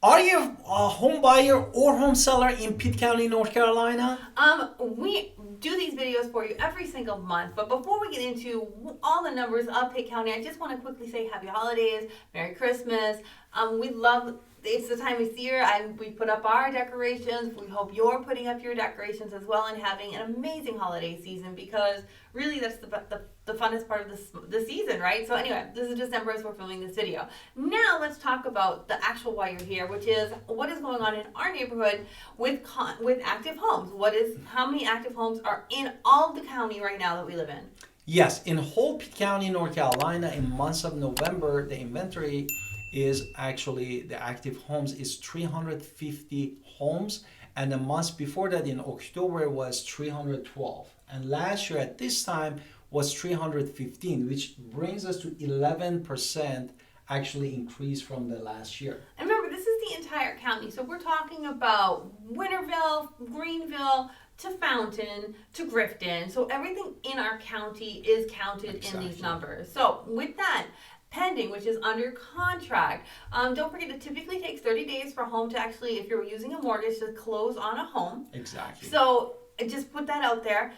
Are you a home buyer or home seller in Pitt County, North Carolina? We do these videos for you every single month, but before we get into all the numbers of Pitt County, I just want to quickly say Happy Holidays, Merry Christmas. We love it's the time of year. We put up our decorations. We hope you're putting up your decorations as well and having an amazing holiday season because really that's the funnest part of the season, right? So anyway, this is December as we're filming this video. Now let's talk about the actual why you're here, which is what is going on in our neighborhood with active homes. How many active homes are in all the county right now that we live in? Yes, in whole Pitt County, North Carolina, in months of November, the inventory is actually the active homes is 350 homes, and the months before that in October was 312, and last year at this time was 315, which brings us to 11% actually increase from the last year. And remember, this is the entire county, so we're talking about Winterville, Greenville, to Fountain, to Grifton. So everything in our county is counted in these numbers. So with that, pending, which is under contract. Don't forget, it typically takes 30 days for a home to actually, if you're using a mortgage, to close on a home. Exactly. So just put that out there.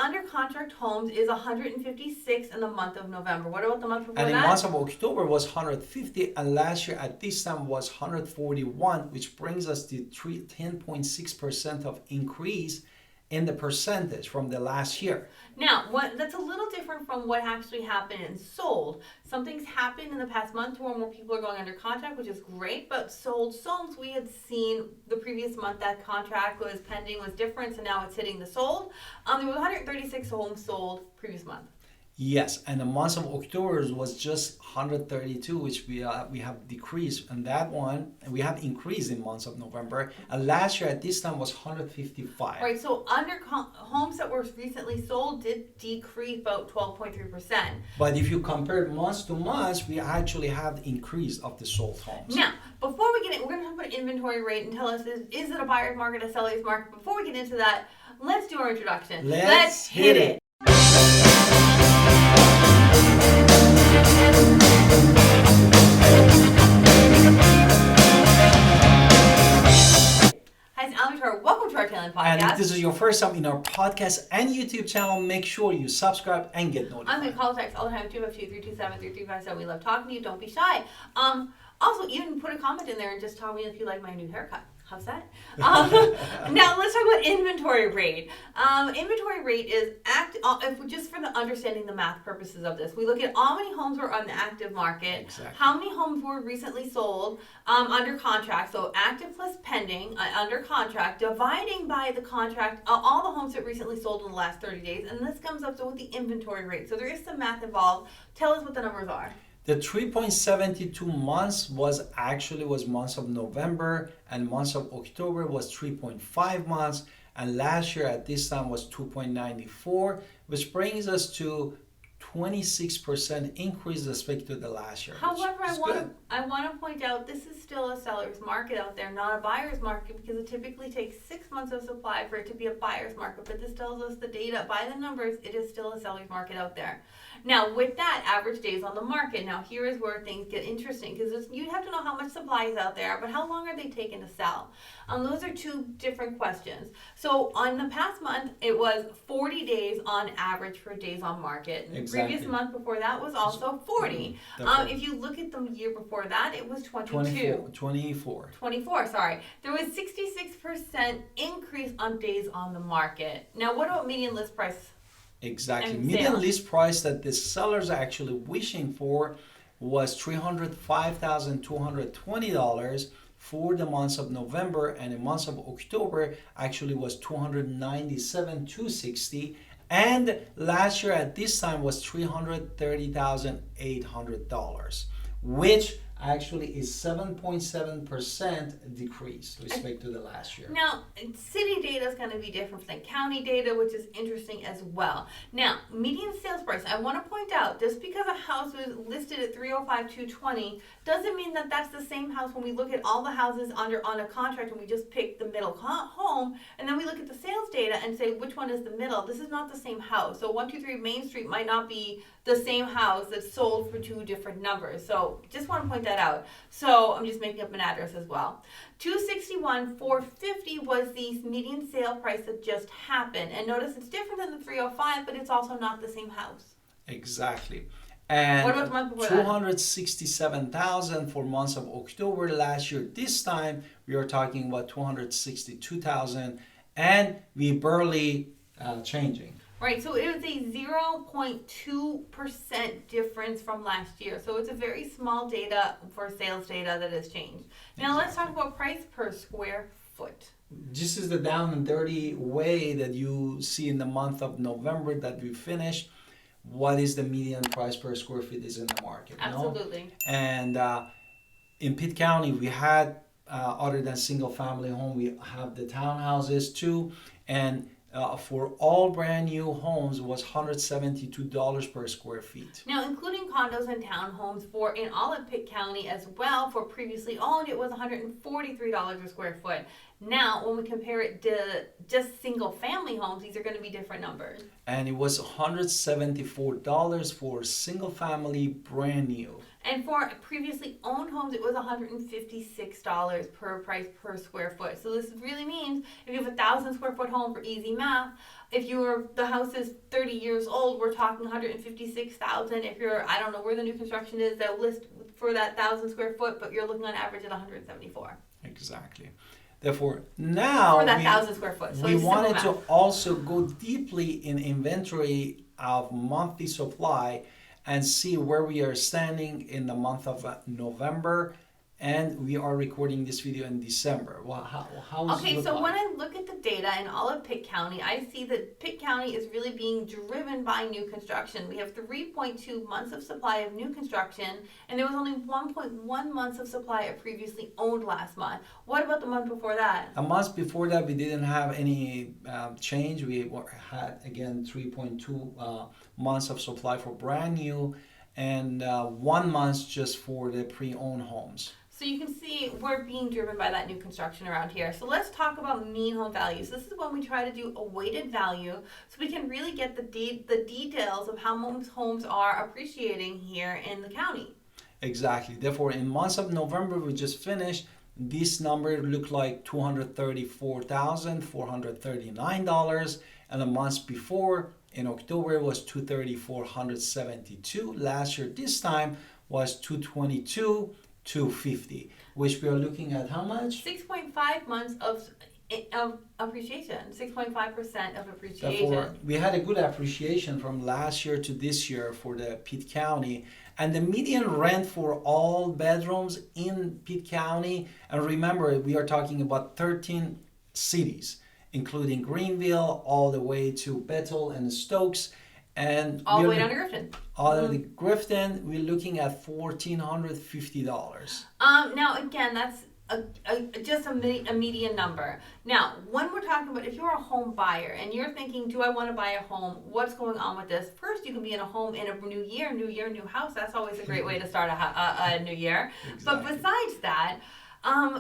Under contract homes is 156 in the month of November. What about the month before and that? the month of October was 150, and last year at this time was 141, which brings us to 10.6% of increase in the percentage from the last year. Now, that's a little different from what actually happened and sold. Something's happened in the past month where more people are going under contract, which is great, but sold homes we had seen the previous month that contract was pending was different, so now it's hitting the sold. There was 136 homes sold previous month. Yes, and the month of October was just 132, which we have decreased, and that one we have increased in months of November. And last year at this time was 155. Right, so homes that were recently sold did decrease about 12.3%. But if you compare months to months, we actually have increase of the sold homes. Now, before we get in, we're going to talk about inventory rate and tell us is it a buyer's market, a seller's market? Before we get into that, let's do our introduction. Let's hit it. Hi, it's Alvin. Welcome to our Talent Podcast. And if this is your first time in our podcast and YouTube channel, make sure you subscribe and get notified. I'm going to call text all the time, 252-327-3357. We love talking to you. Don't be shy. Also, even put a comment in there and just tell me if you like my new haircut. How's that? Now let's talk about inventory rate. Inventory rate is just for the understanding the math purposes of this. We look at how many homes were on the active market, Exactly. how many homes were recently sold under contract, so active plus pending under contract, dividing by the contract, all the homes that recently sold in the last 30 days, and this comes up with the inventory rate. So there is some math involved. Tell us what the numbers are. The 3.72 months was months of November, and months of October was 3.5 months, and last year at this time was 2.94, which brings us to 26% increase respect to the last year. However, I want to point out this is still a seller's market out there, not a buyer's market, because it typically takes 6 months of supply for it to be a buyer's market. But this tells us the data by the numbers, it is still a seller's market out there. Now, with that, average days on the market. Now, here is where things get interesting because you have to know how much supply is out there, but how long are they taking to sell? Those are two different questions. So, on the past month, it was 40 days on average for days on market. Exactly. The previous month before that was also 40. If you look at the year before that, it was 22. 24, sorry. There was 66% increase on days on the market. Now, what about median list price? Exactly. Median list price that the sellers are actually wishing for was $305,220 for the months of November, and the months of October actually was $297,260, and last year at this time was $330,800, which actually is 7.7% decrease respect to the last year. Now, city data is going to be different than county data, which is interesting as well. Now, median sales price, I want to point out, just because a house was listed at $305,220 doesn't mean that that's the same house when we look at all the houses on a contract and we just pick the middle home, and then we look at the sales data and say which one is the middle. This is not the same house. So 123 Main Street might not be the same house that's sold for two different numbers. So just want to point that that out. So I'm just making up an address as well. 261, 450 was the median sale price that just happened. And notice it's different than the 305, but it's also not the same house. Exactly. And what about the month before that? 267,000 for months of October last year. This time we are talking about 262,000, and we barely changing. Right, so it was a 0.2% difference from last year. So it's a very small data for sales data that has changed. Now let's talk about price per square foot. This is the down and dirty way that you see in the month of November that we finished. What is the median price per square feet is in the market? Absolutely. No? And in Pitt County, we had, other than single family home, we have the townhouses too. And for all brand new homes was $172 per square feet. Now, including condos and townhomes for in all of Pitt County as well, for previously owned, it was $143 a square foot. Now, when we compare it to just single family homes, these are going to be different numbers. And it was $174 for single family brand new. And for previously owned homes, it was $156 per price per square foot. So this really means if you have 1,000 square foot home, for easy math, if the house is 30 years old, we're talking $156,000. If you're, I don't know where the new construction is, that list for that 1,000 square foot, but you're looking on average at $174. Exactly. Therefore, now for that 1,000 square foot. So we wanted to also go deeply in inventory of monthly supply and see where we are standing in the month of November, and we are recording this video in December. Well, how is okay, it so like? when I look at the data in all of Pitt County, I see that Pitt County is really being driven by new construction. We have 3.2 months of supply of new construction, and there was only 1.1 months of supply of previously owned last month. What about the month before that? A month before that, we didn't have any change. We had, again, 3.2 months of supply for brand new, and 1 month just for the pre-owned homes. So you can see we're being driven by that new construction around here. So let's talk about mean home values. This is when we try to do a weighted value so we can really get the details of how most homes are appreciating here in the county. Exactly. Therefore, in months of November, we just finished, this number looked like $234,439, and the months before, in October, was $234,172. Last year, this time, was $222,250, which we are looking at how much? 6.5 months of appreciation, 6.5% of appreciation. Therefore, we had a good appreciation from last year to this year for the Pitt County. And the median rent for all bedrooms in Pitt County, and remember, we are talking about 13 cities, including Greenville, all the way to Bethel and Stokes. And all the way down to Grifton. All the Grifton, we're looking at $1,450. Now again, that's just a median number. Now, when we're talking about if you're a home buyer and you're thinking, do I want to buy a home? What's going on with this? First, you can be in a home in a new year, new house. That's always a great way to start a new year. Exactly. But besides that,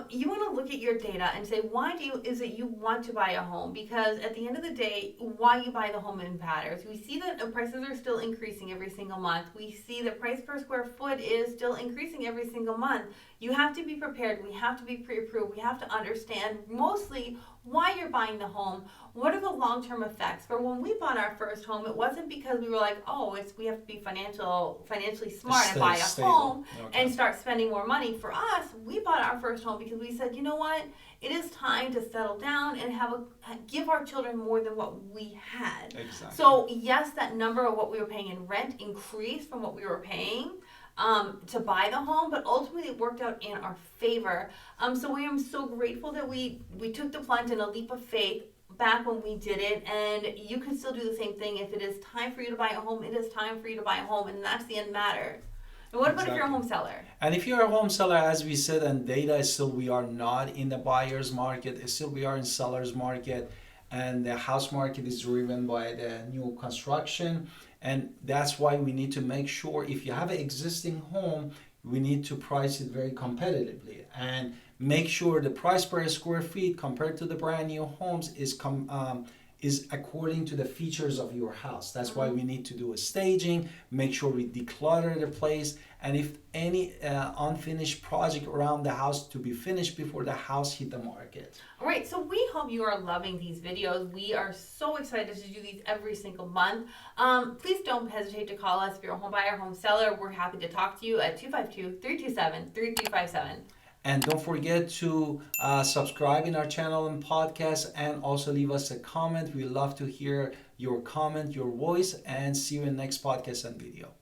you want to look at your data and say, why is it you want to buy a home? Because at the end of the day, why you buy the home matters. We see that prices are still increasing every single month. We see the price per square foot is still increasing every single month. You have to be prepared. We have to be pre-approved. We have to understand mostly why you're buying the home. What are the long-term effects? For when we bought our first home, it wasn't because we were like, oh, we have to be financially smart and buy a home and start spending more money. For us, we bought our first home because we said, you know what? It is time to settle down and give our children more than what we had. Exactly. So yes, that number of what we were paying in rent increased from what we were paying to buy the home, but ultimately it worked out in our favor. So we am so grateful that we took the plunge in a leap of faith back when we did it, and you can still do the same thing. If it is time for you to buy a home, it is time for you to buy a home, and that's the end matter. And what about if you're a home seller? And if you're a home seller, as we said, and data is still, we are not in the buyer's market, it's still we are in seller's market, and the house market is driven by the new construction. And that's why we need to make sure if you have an existing home, we need to price it very competitively and make sure the price per square feet compared to the brand new homes is according to the features of your house. That's why we need to do a staging, make sure we declutter the place, and if any unfinished project around the house to be finished before the house hit the market. All right, so we hope you are loving these videos. We are so excited to do these every single month. Please don't hesitate to call us if you're a home buyer, home seller. We're happy to talk to you at 252-327-3357. And don't forget to subscribe in our channel and podcast, and also leave us a comment. We love to hear your comment, your voice, and see you in the next podcast and video.